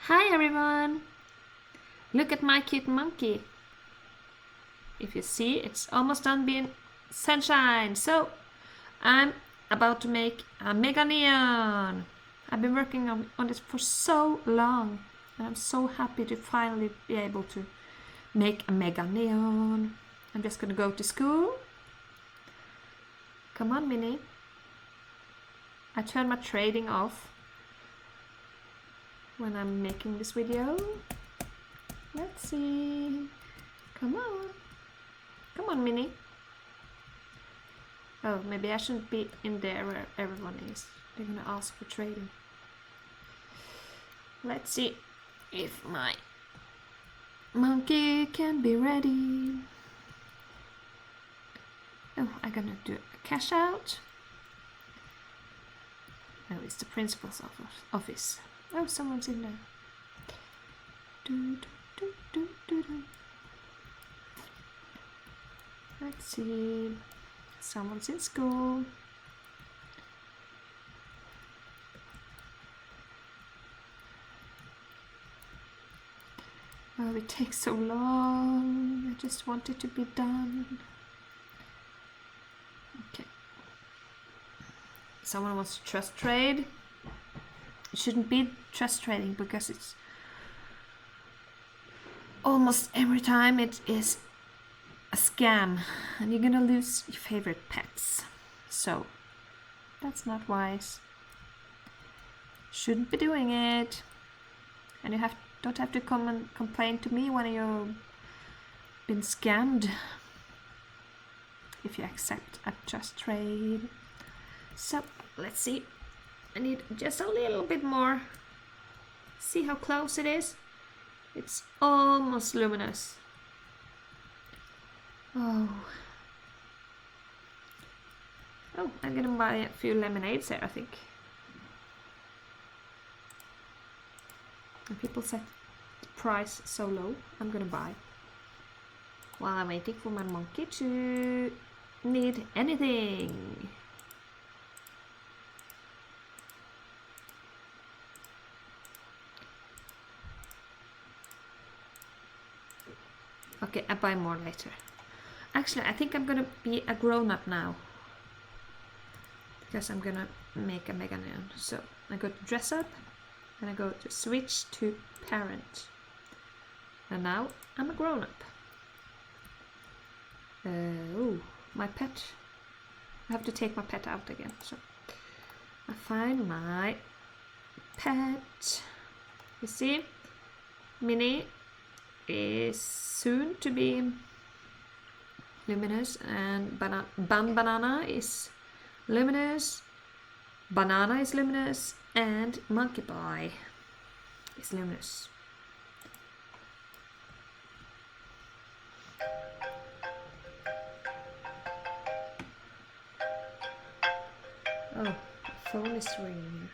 Hi everyone! Look at my cute monkey. If you see, it's almost done being sunshine. So I'm about to make a mega neon. I've been working on this for so long, and I'm so happy to finally be able to make a mega neon. I'm just gonna go to school. Come on, Minnie. I turn my trading off when I'm making this video. Let's see. Come on. Come on, Minnie. Oh, maybe I shouldn't be in there where everyone is. They're gonna ask for trading. Let's see if my monkey can be ready. Oh, I'm gonna do a cash out. Oh, it's the principal's office. Oh, someone's in there. Do, do, do, do, do. Let's see. Someone's in school. Oh, it takes so long. I just want it to be done. Okay. Someone wants to trust trade. It shouldn't be trust trading because it's almost every time it is a scam and you're gonna lose your favorite pets. So that's not wise. Shouldn't be doing it. And you don't have to come and complain to me when you've been scammed if you accept a trust trade. So let's see. I need just a little bit more. See how close it is? It's almost luminous. Oh, I'm gonna buy a few lemonades here, I think. And people set the price so low, I'm gonna buy. While I'm waiting for my monkey to need anything. Okay, I buy more later. Actually, I think I'm gonna be a grown-up now. Because I'm gonna make a mega neon. So I go to dress up and I go to switch to parent. And now I'm a grown-up. Oh, my pet. I have to take my pet out again. So I find my pet. You see, Minnie is soon to be luminous, and banana is luminous, banana is luminous, and monkey boy is luminous. Oh, the phone is ringing.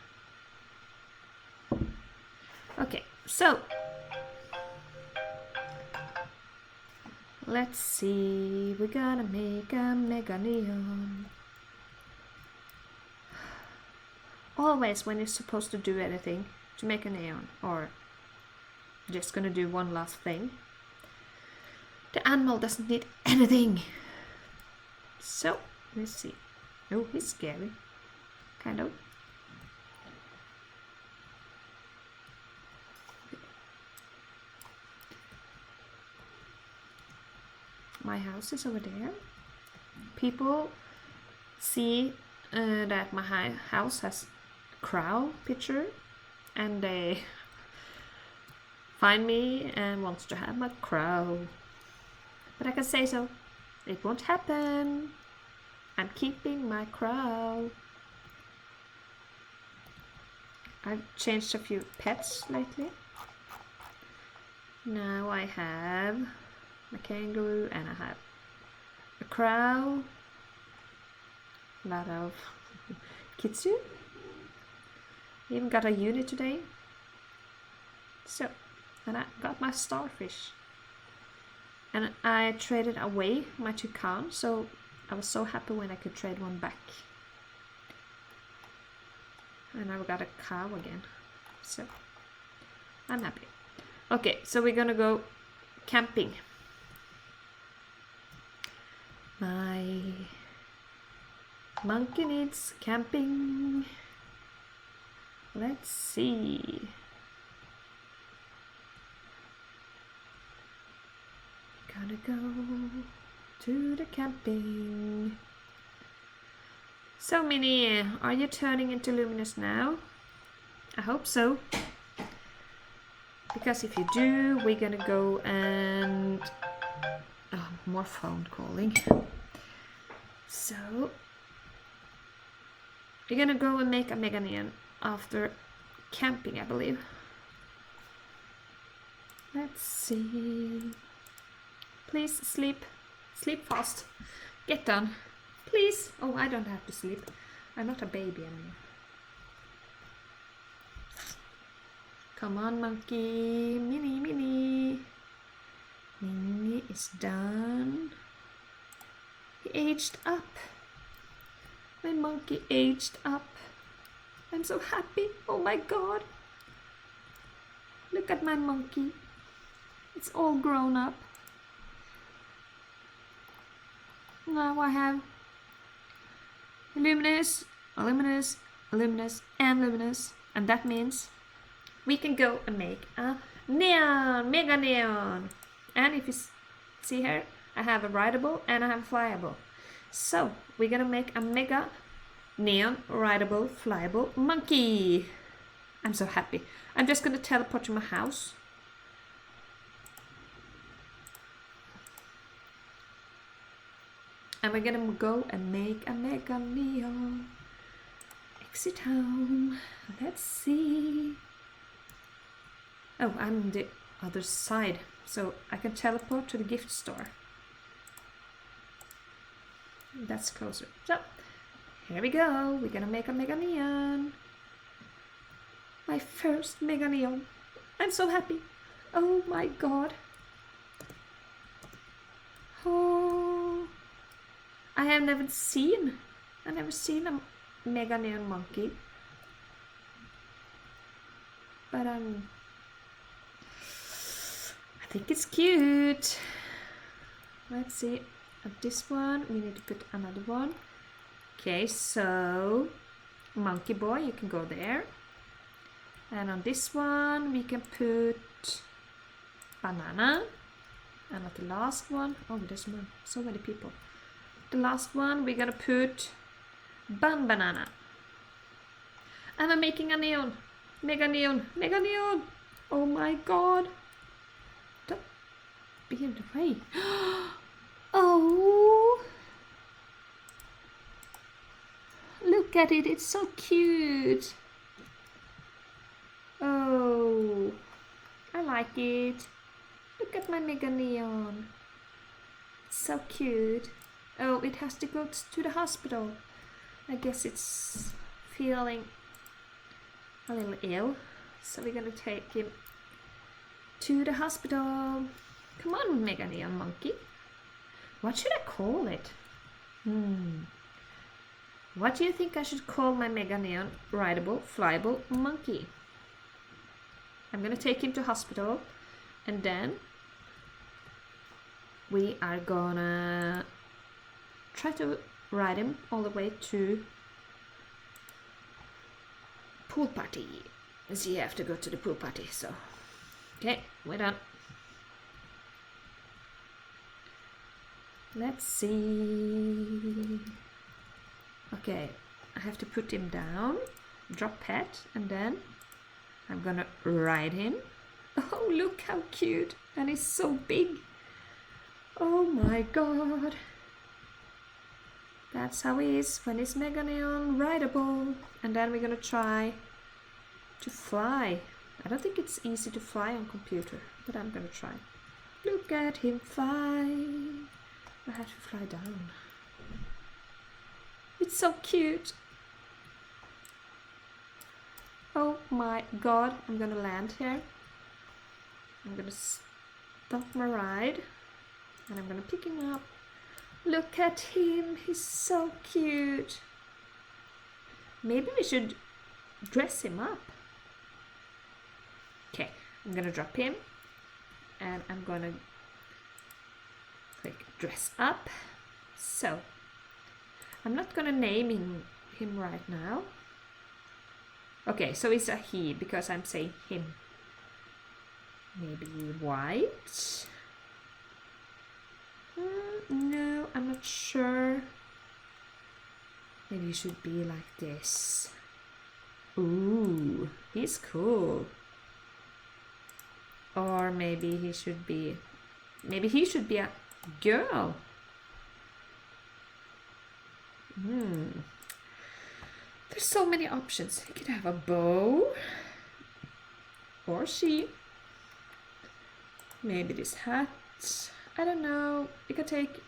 Okay, so let's see, we're gonna make a mega neon. Always when you're supposed to do anything to make a neon, or just gonna do one last thing, the animal doesn't need anything. So, let's see. Oh, he's scary. Kind of. My house is over there. People see that my house has a crow picture and they find me and wants to have my crow. But I can say so. It won't happen. I'm keeping my crow. I've changed a few pets lately. Now I have a kangaroo and I have a crow, a lot of kitsune, even got a unit today. So, and I got my starfish, and I traded away my toucan, so I was so happy when I could trade one back. And I got a cow again, so I'm happy. Okay, so we're gonna go camping. My monkey needs camping. Let's see. Gotta go to the camping. So Minnie, are you turning into luminous now? I hope so. Because if you do, we're gonna go and... Oh, more phone calling. So... We're gonna go and make a Mega Neon after camping, I believe. Let's see... Please sleep. Sleep fast. Get done. Please. Oh, I don't have to sleep. I'm not a baby anymore. Come on, monkey. Minnie, Minnie. Minnie is done. He aged up. My monkey aged up. I'm so happy. Oh my god. Look at my monkey. It's all grown up. Now I have luminous, luminous, luminous, and luminous, and that means we can go and make a neon, Mega Neon. And if you see here, I have a rideable and I have a flyable. So we're gonna make a Mega Neon rideable flyable monkey. I'm so happy. I'm just gonna teleport to my house. And we're gonna go and make a Mega Neon. Exit home. Let's see. Oh, I'm on the other side, so I can teleport to the gift store. That's closer. So, here we go. We're gonna make a Mega Neon. My first Mega Neon. I'm so happy. Oh my god. Oh. I have never seen a Mega Neon monkey. But I think it's cute. Let's see. At this one, we need to put another one. Okay, so monkey boy, you can go there. And on this one, we can put banana. And at the last one, oh, there's so many people. The last one, we're gonna put banana. And I'm making a neon. Mega Neon. Mega Neon. Oh my god. Don't be in the way. Oh. Look at it. It's so cute. Oh. I like it. Look at my Mega Neon. It's so cute. Oh, it has to go to the hospital. I guess it's feeling a little ill. So we're gonna take him to the hospital. Come on, Mega Neon monkey. What should I call it? What do you think I should call my Mega Neon rideable, flyable monkey? I'm gonna take him to hospital and then we are gonna try to ride him all the way to pool party. So you have to go to the pool party, so okay, we're done. Let's see. Okay, I have to put him down, drop pet, and then I'm gonna ride him. Oh, look how cute, and he's so big. Oh my god. That's how he is when he's Mega Neon rideable. And then we're gonna try to fly. I don't think it's easy to fly on computer, but I'm gonna try. Look at him fly. I have to fly down. It's so cute. Oh my god, I'm gonna land here. I'm gonna stop my ride and I'm gonna pick him up. Look at him, he's so cute. Maybe we should dress him up. Okay, I'm gonna drop him, and I'm gonna click dress up. So I'm not gonna name him right now. Okay, so it's a he because I'm saying him. Maybe white? No, I'm not sure. Maybe he should be like this. Ooh, he's cool. Or maybe he should be a girl. There's so many options. He could have a bow. Or she. Maybe this hat. I don't know. You could take...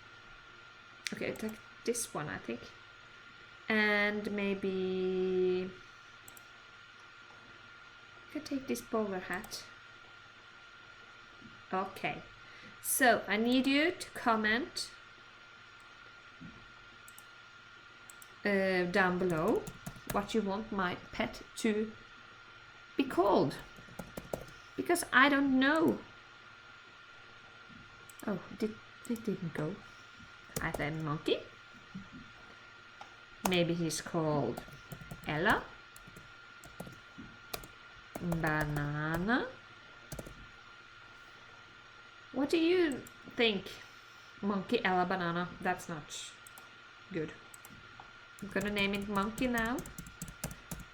Okay, take this one, I think. And maybe... You could take this bowler hat. Okay. So, I need you to comment down below what you want my pet to be called. Because I don't know. Oh, it didn't go. I have a monkey. Maybe he's called Ella. Banana. What do you think? Monkey, Ella, banana. That's not good. I'm gonna name it Monkey now.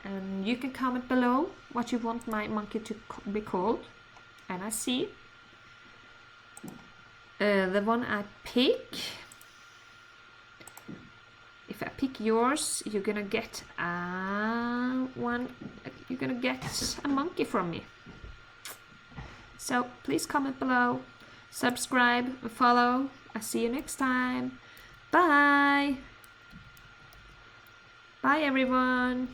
And you can comment below what you want my monkey to be called. And I see. The one I pick. If I pick yours, you're gonna get You're gonna get a monkey from me. So please comment below, subscribe, follow. I'll see you next time. Bye. Bye everyone.